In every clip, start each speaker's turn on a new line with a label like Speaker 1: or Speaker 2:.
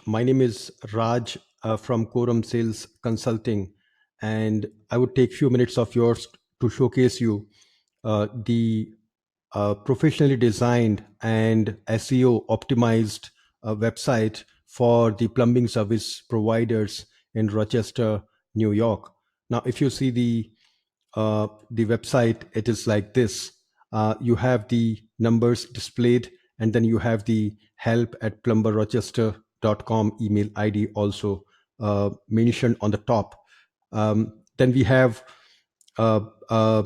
Speaker 1: My name is Raj from Quorum Sales Consulting, and I would take few minutes of yours to showcase you the professionally designed and SEO optimized website for the plumbing service providers in Rochester, New York. Now, if you see the website, it is like this. You have the numbers displayed, and then you have the help at plumberrochester.com email ID also mentioned on the top. Then we have uh, uh,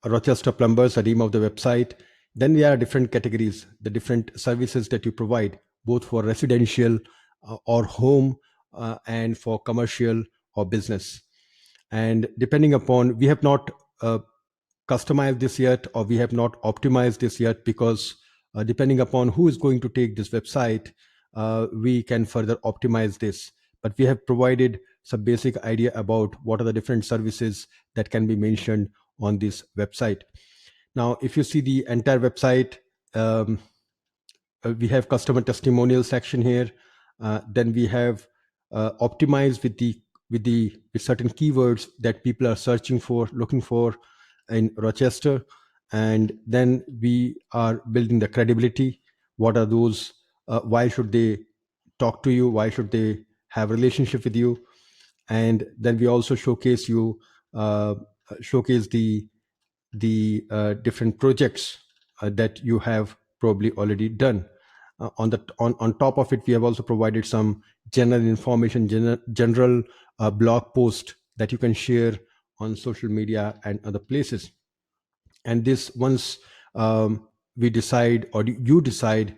Speaker 1: Rochester Plumbers, the name of the website. Then there are different categories, the different services that you provide, both for residential or home and for commercial or business. And depending upon, we have not customized this yet, or we have not optimized this yet, because depending upon who is going to take this website, we can further optimize this. But we have provided some basic idea about what are the different services that can be mentioned on this website. Now, if you see the entire website, um, we have customer testimonial section here. Then we have optimized with certain keywords that people are searching for, looking for in Rochester. And then we are building the credibility. What are those? Why should they talk to you? Why should they have relationship with you? And then we also uh, showcase the different projects that you have probably already done. On top of it, we have also provided some general information, general blog post that you can share on social media and other places. And this, once we decide, or you decide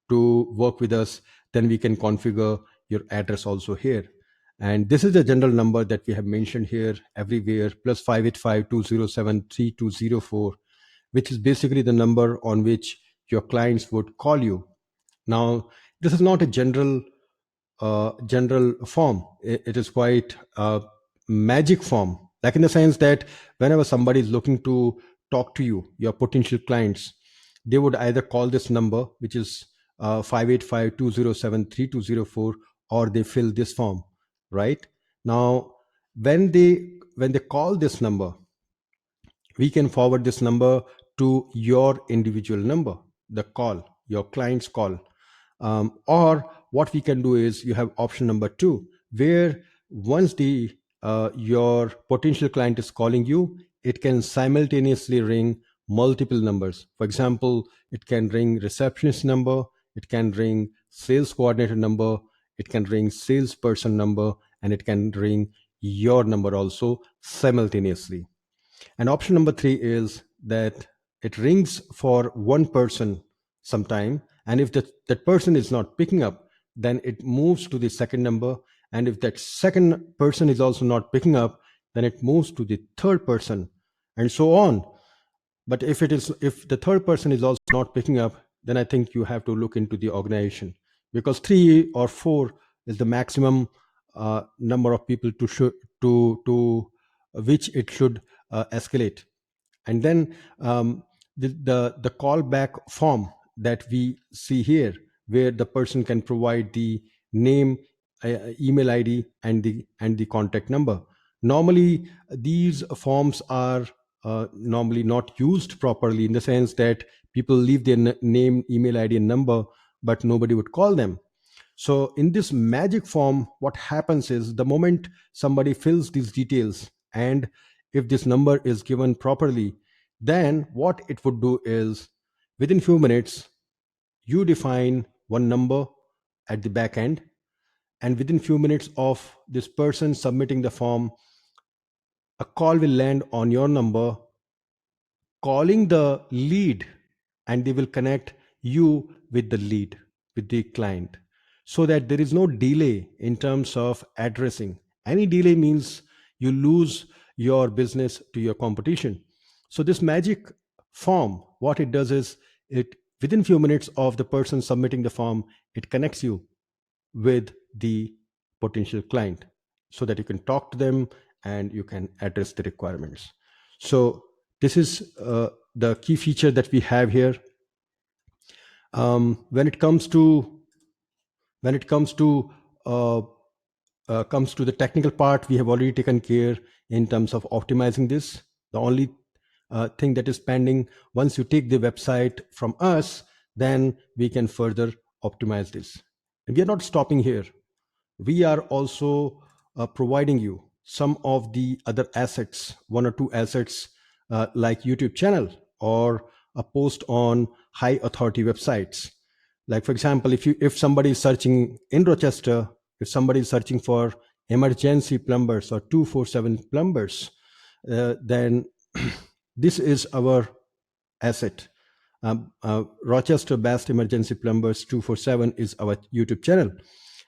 Speaker 1: to work with us, then we can configure your address also here. And this is the general number that we have mentioned here everywhere, plus 585-207-3204, which is basically the number on which your clients would call you. Now, this is not a general form. It is quite a magic form, like in the sense that whenever somebody is looking to talk to you, your potential clients, they would either call this number, which is 585-207-3204, or they fill this form, right? Now, when they call this number, we can forward this number to your individual number, the call, your client's call. Or what we can do is, you have option number two, where once the your potential client is calling you, it can simultaneously ring multiple numbers. For example, it can ring receptionist number, it can ring sales coordinator number, it can ring salesperson number, and it can ring your number also simultaneously. And option number three is that it rings for one person sometime. And if that person is not picking up, then it moves to the second number. And if that second person is also not picking up, then it moves to the third person, and so on. But if the third person is also not picking up, then I think you have to look into the organization, because three or four is the maximum number of people to which it should escalate. And then the callback form that we see here, where the person can provide the name, email ID, and the contact number. Normally these forms are normally not used properly, in the sense that people leave their name, email ID, and number, but nobody would call them. So in this magic form, what happens is, the moment somebody fills these details, and if this number is given properly, then what it would do is, within few minutes, you define one number at the back end, and within few minutes of this person submitting the form, a call will land on your number, calling the lead, and they will connect you with the lead, with the client, so that there is no delay in terms of addressing. Any delay means you lose your business to your competition. So this magic form, what it does is, it within few minutes of the person submitting the form, it connects you with the potential client, so that you can talk to them and you can address the requirements. So this is the key feature that we have here. When it comes to When it uh, comes to the technical part, we have already taken care in terms of optimizing this. The only thing that is pending, once you take the website from us, then we can further optimize this. And we are not stopping here. We are also providing you some of the other assets, one or two assets, like YouTube channel or a post on high authority websites. Like for example, if somebody is searching in Rochester, if somebody is searching for emergency plumbers or 247 plumbers, then this is our asset. Rochester Best Emergency Plumbers 247 is our YouTube channel,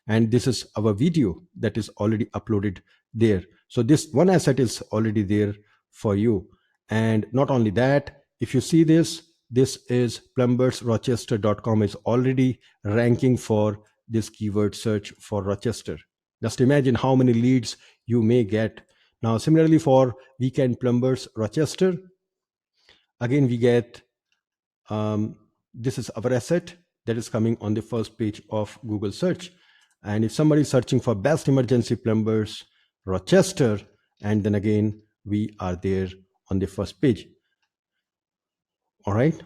Speaker 1: and this is our video that is already uploaded there. So this one asset is already there for you. And not only that, if you see this, this is plumbersrochester.com is already ranking for this keyword search for Rochester. Just imagine how many leads you may get. Now similarly for weekend plumbers Rochester, again we get this is our asset that is coming on the first page of Google search. And if somebody is searching for best emergency plumbers Rochester, and then again we are there on the first page. All right,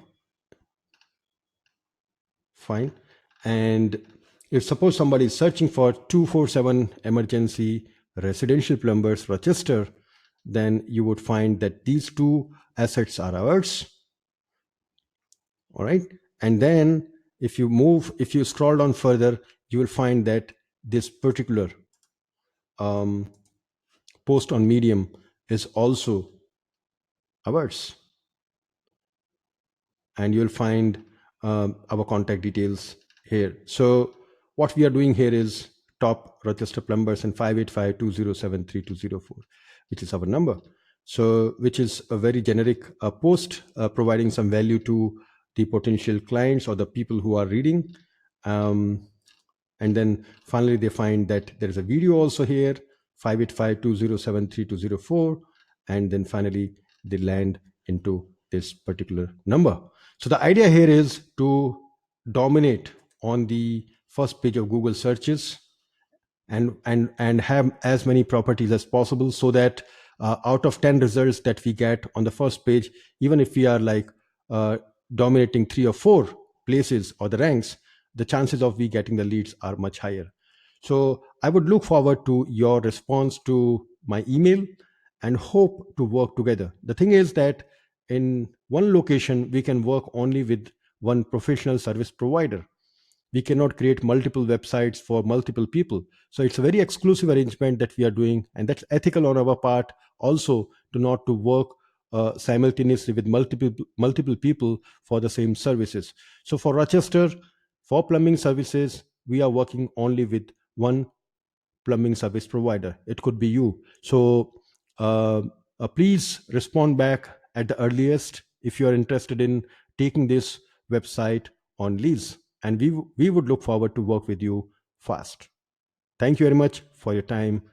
Speaker 1: fine. And if suppose somebody is searching for 247 emergency residential plumbers Rochester, then you would find that these two assets are ours. All right, and then if you scroll down further, you will find that this particular um, post on Medium is also ours, and you'll find our contact details here. So what we are doing here is top Rochester plumbers and 585-207-3204, which is our number. So which is a very generic post providing some value to the potential clients or the people who are reading. Um, and then finally they find that there is a video also here, 585-207-3204, and then finally they land into this particular number. So the idea here is to dominate on the first page of Google searches and have as many properties as possible, so that out of 10 results that we get on the first page, even if we are like dominating 3 or 4 places or the ranks, the chances of we getting the leads are much higher. So I would look forward to your response to my email and hope to work together. The thing is that in one location we can work only with one professional service provider. We cannot create multiple websites for multiple people. So it's a very exclusive arrangement that we are doing, and that's ethical on our part also, to not to work simultaneously with multiple people for the same services. So for Rochester, for plumbing services, we are working only with one plumbing service provider. It could be you. So please respond back at the earliest if you are interested in taking this website on lease, and we would look forward to work with you fast. Thank you very much for your time.